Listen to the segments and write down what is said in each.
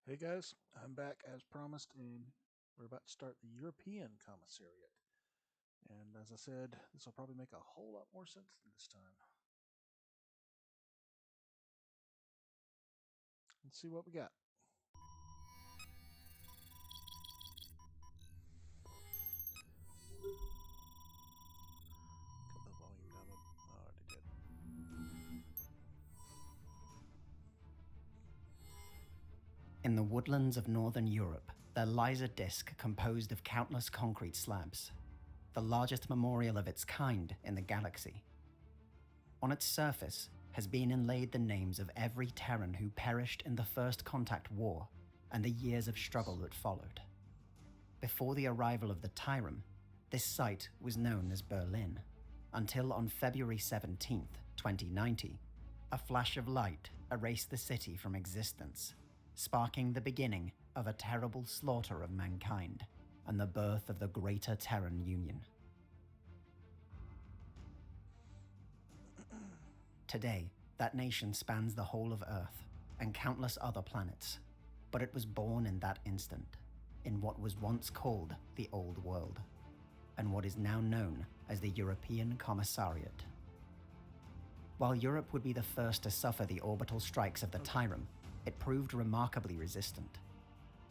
Hey guys, I'm back as promised, and we're about to start the European Commissariat. And as I said, this will probably make a whole lot more sense this time. Let's see what we got. Cut the volume down. Oh, I did. In the woodlands of northern Europe, there lies a disk composed of countless concrete slabs, the largest memorial of its kind in the galaxy. On its surface has been inlaid the names of every Terran who perished in the First Contact War and the years of struggle that followed. Before the arrival of the Tyrum, this site was known as Berlin, until on February 17, 2090, a flash of light erased the city from existence, sparking the beginning of a terrible slaughter of mankind and the birth of the Greater Terran Union. Today, that nation spans the whole of Earth and countless other planets, but it was born in that instant, in what was once called the Old World, and what is now known as the European Commissariat. While Europe would be the first to suffer the orbital strikes of the Tyrum, it proved remarkably resistant.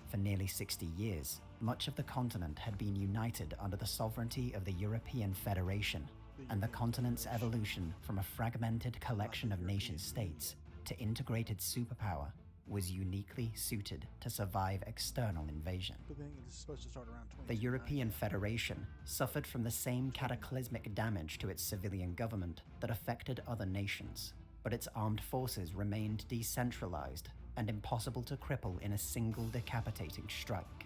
For nearly 60 years, much of the continent had been united under the sovereignty of the European Federation, and the continent's evolution from a fragmented collection of nation-states to integrated superpower was uniquely suited to survive external invasion. But then it's supposed to start around 20. The European Federation suffered from the same cataclysmic damage to its civilian government that affected other nations, but its armed forces remained decentralized and impossible to cripple in a single decapitating strike.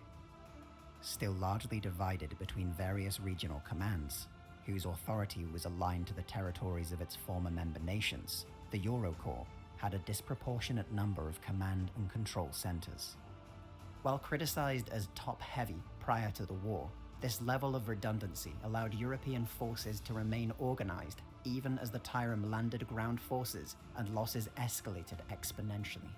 Still largely divided between various regional commands, whose authority was aligned to the territories of its former member nations, the Eurocorps had a disproportionate number of command and control centers. While criticized as top-heavy prior to the war, this level of redundancy allowed European forces to remain organized even as the Tyrum landed ground forces and losses escalated exponentially.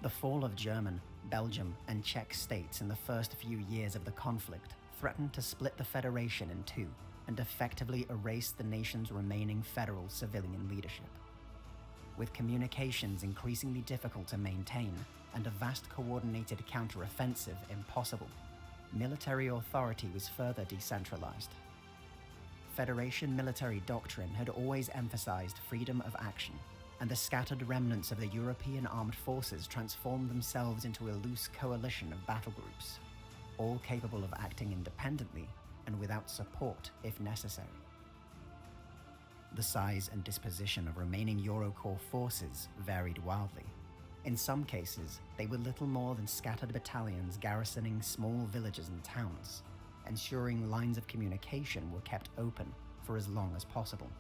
The fall of German, Belgium, and Czech states in the first few years of the conflict threatened to split the Federation in two and effectively erase the nation's remaining federal civilian leadership. With communications increasingly difficult to maintain and a vast coordinated counteroffensive impossible, military authority was further decentralized. Federation military doctrine had always emphasized freedom of action, and the scattered remnants of the European armed forces transformed themselves into a loose coalition of battle groups, all capable of acting independently and without support if necessary. The size and disposition of remaining Eurocorps forces varied wildly. In some cases, they were little more than scattered battalions garrisoning small villages and towns, ensuring lines of communication were kept open for as long as possible.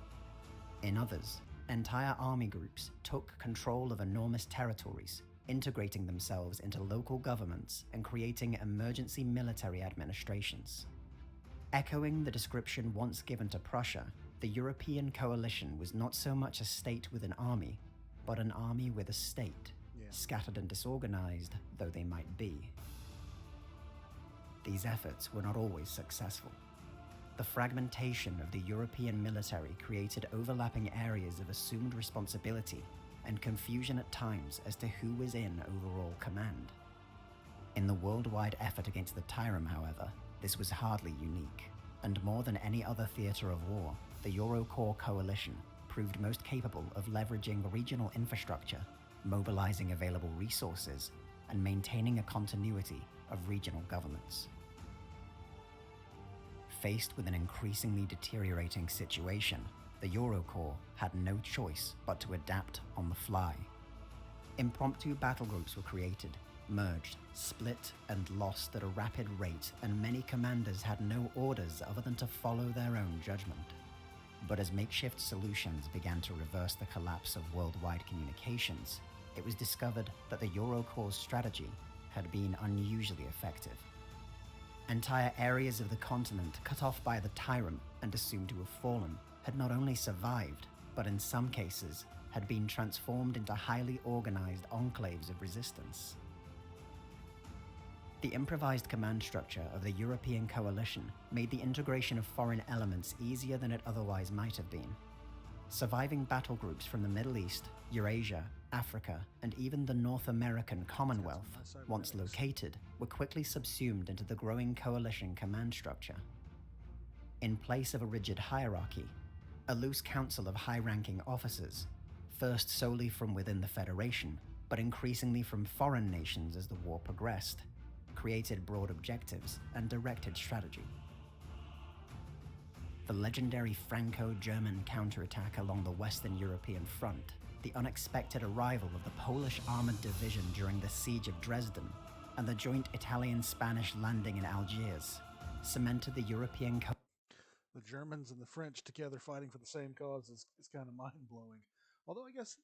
In others, entire army groups took control of enormous territories, integrating themselves into local governments and creating emergency military administrations. Echoing the description once given to Prussia, the European coalition was not so much a state with an army, but an army with a state, scattered and disorganized though they might be. These efforts were not always successful. The fragmentation of the European military created overlapping areas of assumed responsibility and confusion at times as to who was in overall command. In the worldwide effort against the Tyrum, however, this was hardly unique, and more than any other theater of war, the Eurocorps coalition proved most capable of leveraging regional infrastructure, mobilizing available resources, and maintaining a continuity of regional governments. Faced with an increasingly deteriorating situation, the Eurocorps had no choice but to adapt on the fly. Impromptu battle groups were created, merged, split, and lost at a rapid rate, and many commanders had no orders other than to follow their own judgment. But as makeshift solutions began to reverse the collapse of worldwide communications, it was discovered that the Eurocorps' strategy had been unusually effective. Entire areas of the continent cut off by the Tyrum and assumed to have fallen had not only survived, but in some cases had been transformed into highly organized enclaves of resistance. The improvised command structure of the European coalition made the integration of foreign elements easier than it otherwise might have been. Surviving battle groups from the Middle East, Eurasia, Africa, and even the North American Commonwealth, once located, were quickly subsumed into the growing coalition command structure. In place of a rigid hierarchy, a loose council of high-ranking officers, first solely from within the Federation, but increasingly from foreign nations as the war progressed, created broad objectives and directed strategy. The legendary Franco-German counterattack along the Western European front, the unexpected arrival of the Polish Armored Division during the Siege of Dresden, and the joint Italian-Spanish landing in Algiers cemented the European The Germans and the French together fighting for the same cause is kind of mind-blowing. Although I guess,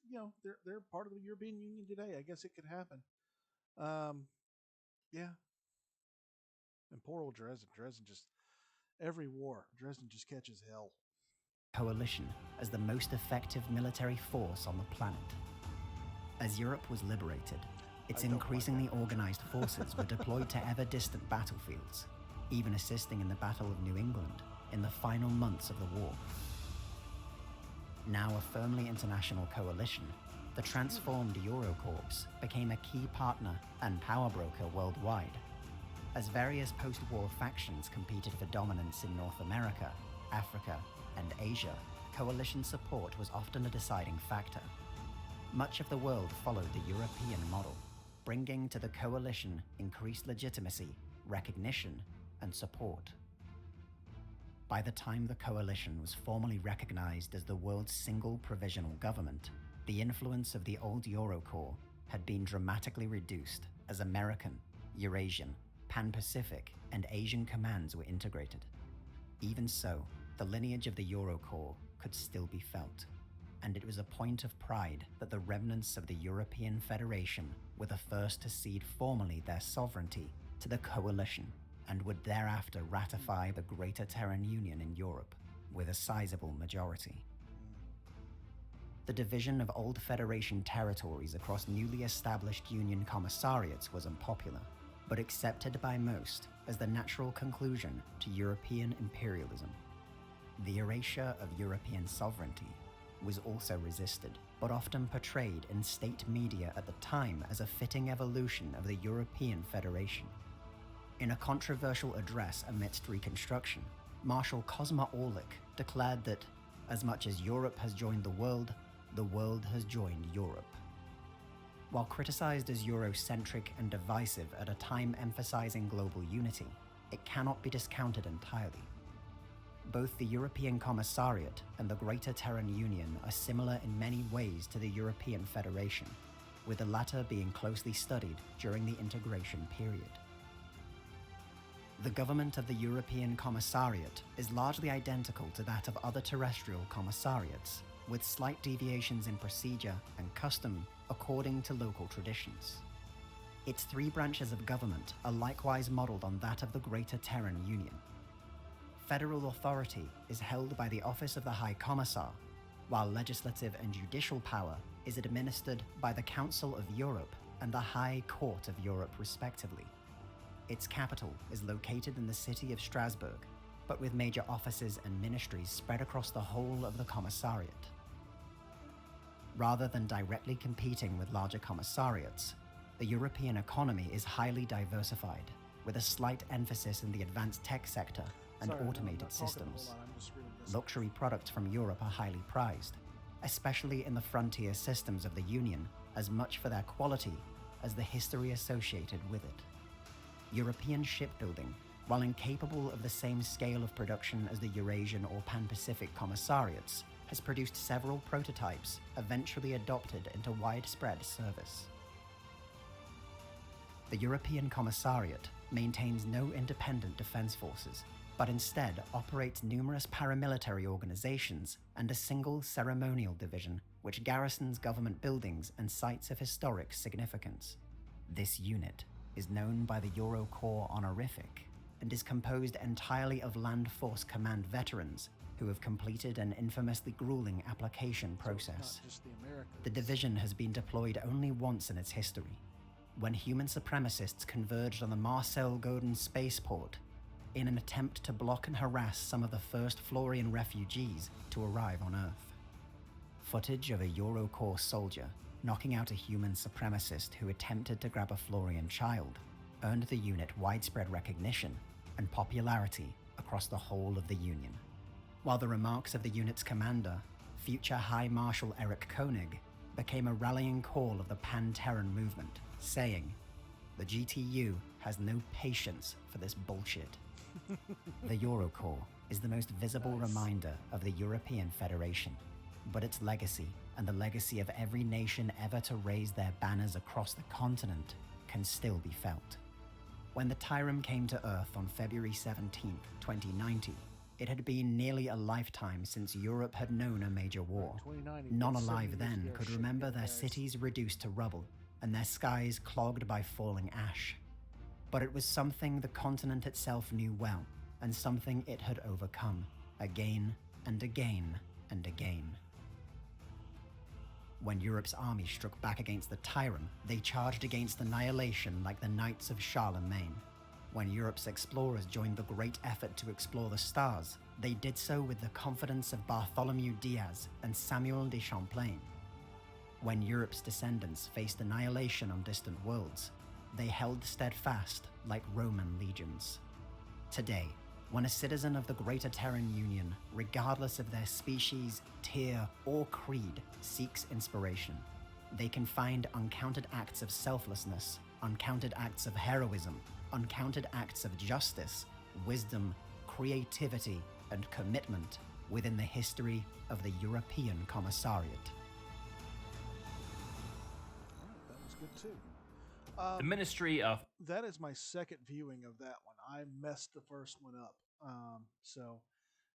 they're part of the European Union today. I guess it could happen. Yeah. And poor old Dresden. Every war, Dresden just catches hell. coalition as the most effective military force on the planet. As Europe was liberated, its increasingly organized forces were deployed to ever-distant battlefields, even assisting in the Battle of New England in the final months of the war. Now a firmly international coalition, the transformed Eurocorps became a key partner and power broker worldwide. As various post-war factions competed for dominance in North America, Africa, and Asia, coalition support was often a deciding factor. Much of the world followed the European model, bringing to the coalition increased legitimacy, recognition, and support. By the time the coalition was formally recognized as the world's single provisional government, the influence of the old Eurocorps had been dramatically reduced as American, Eurasian, Pan-Pacific, and Asian commands were integrated. Even so, the lineage of the Eurocorps could still be felt, and it was a point of pride that the remnants of the European Federation were the first to cede formally their sovereignty to the coalition, and would thereafter ratify the Greater Terran Union in Europe with a sizable majority. The division of old Federation territories across newly established Union commissariats was unpopular, but accepted by most as the natural conclusion to European imperialism. The erasure of European sovereignty was also resisted, but often portrayed in state media at the time as a fitting evolution of the European Federation. In a controversial address amidst Reconstruction, Marshal Cosma Orlik declared that, as much as Europe has joined the world has joined Europe. While criticized as Eurocentric and divisive at a time emphasizing global unity, it cannot be discounted entirely. Both the European Commissariat and the Greater Terran Union are similar in many ways to the European Federation, with the latter being closely studied during the integration period. The government of the European Commissariat is largely identical to that of other terrestrial commissariats, with slight deviations in procedure and custom according to local traditions. Its three branches of government are likewise modeled on that of the Greater Terran Union. Federal authority is held by the Office of the High Commissar, while legislative and judicial power is administered by the Council of Europe and the High Court of Europe respectively. Its capital is located in the city of Strasbourg, but with major offices and ministries spread across the whole of the commissariat. Rather than directly competing with larger commissariats, the European economy is highly diversified, with a slight emphasis in the advanced tech sector and automated systems. Luxury products from Europe are highly prized, especially in the frontier systems of the Union, as much for their quality as the history associated with it. European shipbuilding, while incapable of the same scale of production as the Eurasian or Pan-Pacific commissariats, has produced several prototypes eventually adopted into widespread service. The European Commissariat maintains no independent defense forces, but instead operates numerous paramilitary organizations and a single ceremonial division which garrisons government buildings and sites of historic significance. This unit is known by the Eurocorps honorific and is composed entirely of Land Force Command veterans who have completed an infamously grueling application So it's process. not just the Americans. The division has been deployed only once in its history, when human supremacists converged on the Marcel Godin spaceport in an attempt to block and harass some of the first Florian refugees to arrive on Earth. Footage of a Eurocorps soldier knocking out a human supremacist who attempted to grab a Florian child earned the unit widespread recognition and popularity across the whole of the Union. While the remarks of the unit's commander, future High Marshal Erich Koenig, became a rallying call of the Pan-Terran movement, saying, "The GTU has no patience for this bullshit." The Eurocorps is the most visible reminder of the European Federation, but its legacy, and the legacy of every nation ever to raise their banners across the continent, can still be felt. When the Tyrant came to Earth on February 17, 2090, it had been nearly a lifetime since Europe had known a major war. None alive then could remember their cities reduced to rubble and their skies clogged by falling ash. But it was something the continent itself knew well, and something it had overcome, again and again and again. When Europe's army struck back against the Tyrant, they charged against annihilation like the Knights of Charlemagne. When Europe's explorers joined the great effort to explore the stars, they did so with the confidence of Bartholomew Diaz and Samuel de Champlain. When Europe's descendants faced annihilation on distant worlds, they held steadfast like Roman legions. Today, when a citizen of the Greater Terran Union, regardless of their species, tier, or creed, seeks inspiration, they can find uncounted acts of selflessness, uncounted acts of heroism, uncounted acts of justice, wisdom, creativity, and commitment within the history of the European Commissariat. That was good too. The Ministry of... That is my second viewing of that one. I messed the first one up. So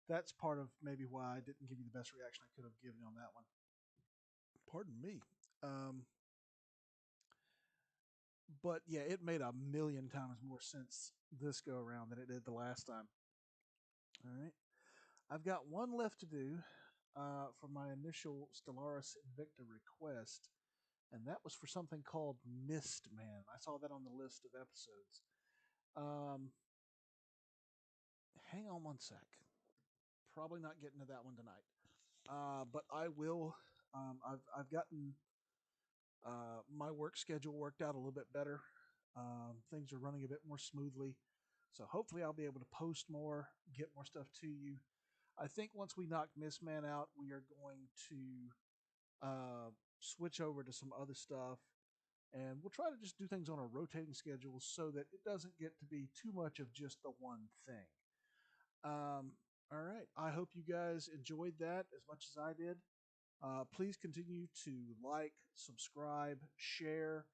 that's part of maybe why I didn't give you the best reaction I could have given on that one. Pardon me. But yeah, it made a million times more sense this go around than it did the last time. All right. I've got one left to do for my initial Stellaris Invicta request, and that was for something called Mist Man. I saw that on the list of episodes. Hang on one sec. Probably not getting to that one tonight, but I will. I've gotten my work schedule worked out a little bit better. Things are running a bit more smoothly, so hopefully I'll be able to post more, get more stuff to you. I think once we knock Mistman out, we are going to switch over to some other stuff, and we'll try to just do things on a rotating schedule so that it doesn't get to be too much of just the one thing. All right. I hope you guys enjoyed that as much as I did. Please continue to like, subscribe, share.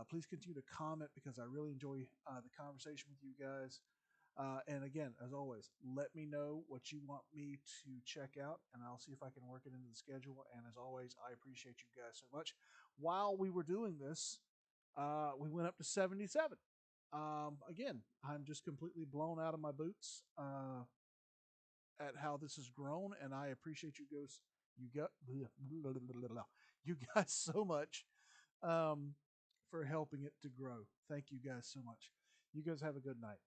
Please continue to comment because I really enjoy the conversation with you guys. And again, as always, let me know what you want me to check out, and I'll see if I can work it into the schedule. And as always, I appreciate you guys so much. While we were doing this, we went up to 77. Again, I'm just completely blown out of my boots at how this has grown, and I appreciate you guys so much for helping it to grow. Thank you guys so much. You guys have a good night.